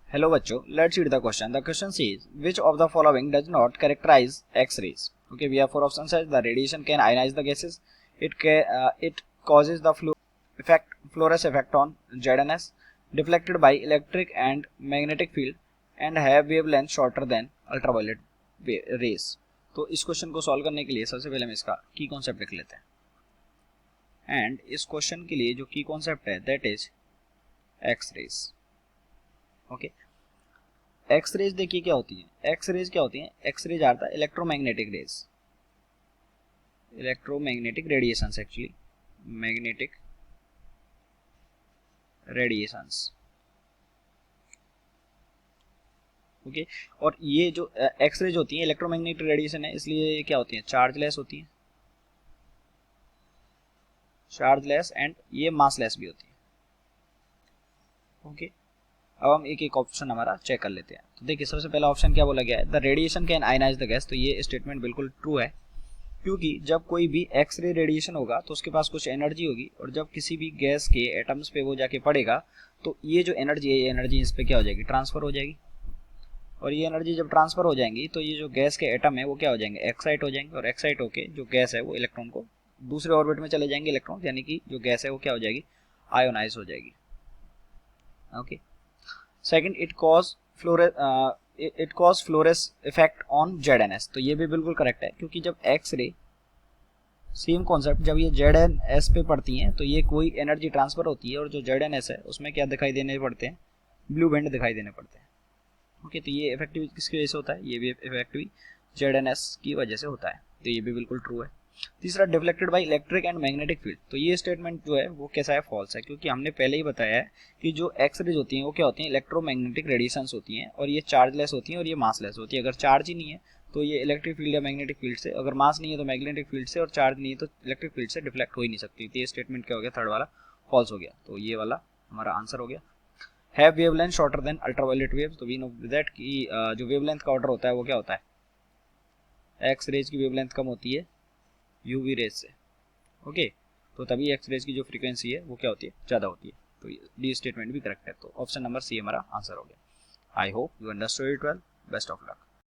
Hello बच्चों, let's read the question. The question says which of the following does not characterize X-rays? Okay, we have four options. As the radiation can ionize the gases, it causes the fluorescence effect on ZNS, deflected by electric and magnetic field, and have wavelength shorter than ultraviolet rays. तो इस question को solve करने के लिए सबसे पहले हम इसका की कॉन्सेप्ट लिख लेते हैं. एंड इस क्वेश्चन के लिए जो की कॉन्सेप्ट है that is X rays. Okay, X rays देखिए क्या होती है. एक्स रेज क्या होती है? एक्स रेज आता है electromagnetic rays, electromagnetic radiations, actually magnetic radiations. Okay, और ये जो एक्स रेज होती है इलेक्ट्रोमैग्नेटिक रेडिएशन है, इसलिए ये क्या होती है? चार्जलेस होती है, चार्जलेस, एंड ये मासलेस भी होती है. ओके, अब हम एक एक ऑप्शन हमारा चेक कर लेते हैं. तो देखिए सबसे पहला ऑप्शन क्या बोला गया है? The radiation can ionize the gas. तो ये स्टेटमेंट बिल्कुल ट्रू है, क्योंकि जब कोई भी एक्स रे रेडिएशन होगा तो उसके पास कुछ एनर्जी होगी, और जब किसी भी गैस के एटम्स पे वो जाके पड़ेगा तो ये जो एनर्जी है, ये एनर्जी इस पे क्या हो जाएगी? ट्रांसफर हो जाएगी. और ये एनर्जी जब ट्रांसफर हो जाएंगी तो ये जो गैस के एटम है वो क्या हो जाएंगे? एक्साइट हो जाएंगे, और एक्साइट होके जो गैस है वो इलेक्ट्रॉन को दूसरे ऑर्बिट में चले जाएंगे इलेक्ट्रॉन, यानी कि जो गैस है वो क्या हो जाएगी? आयोनाइज हो जाएगी. Okay, second, it cause Flores effect on ZNS. तो ये भी बिल्कुल करेक्ट है, क्योंकि जब एक्स रे, सेम कॉन्सेप्ट, जब ये ZNS पे पड़ती हैं तो ये कोई एनर्जी ट्रांसफर होती है, और जो ZNS है उसमें क्या दिखाई देने पड़ते हैं? ब्लू बैंड दिखाई देने पड़ते हैं. ओके, तो ये इफेक्टिव किसकी वजह से होता है? ये भी इफेक्टिव ZNS की वजह से होता है. तो ये भी बिल्कुल ट्रू है. तीसरा, deflected by electric and magnetic field. तो ये स्टेटमेंट जो है वो कैसा है? फॉल्स है, क्योंकि हमने पहले ही बताया है कि जो एक्स रेज होती हैं वो क्या होती हैं? इलेक्ट्रोमैग्नेटिक रेडिएशंस होती हैं, और ये चार्जलेस होती हैं और ये मासलेस होती है. अगर चार्ज ही नहीं है तो ये इलेक्ट्रिक फील्ड या मैग्नेटिक फील्ड से, अगर मास नहीं है तो मैग्नेटिक फील्ड से, और चार्ज नहीं है तो इलेक्ट्रिक फील्ड से डिफ्लेक्ट हो ही नहीं सकती. तो ये स्टेटमेंट क्या हो गया? थर्ड वाला फॉल्स हो गया. तो ये वाला हमारा आंसर हो गया. Have wavelength shorter than ultraviolet waves. तो वी नो दैट कि जो वेवलेंथ का ऑर्डर होता है वो क्या होता है? एक्स रेज की वेवलेंथ कम होती है यूवी रेज से. ओके, तो तभी एक्स रेज की जो फ्रीक्वेंसी है वो क्या होती है? ज़्यादा होती है. तो डी स्टेटमेंट भी करेक्ट है. तो ऑप्शन नंबर सी हमारा आंसर हो गया. I hope you understood it well. Best of luck.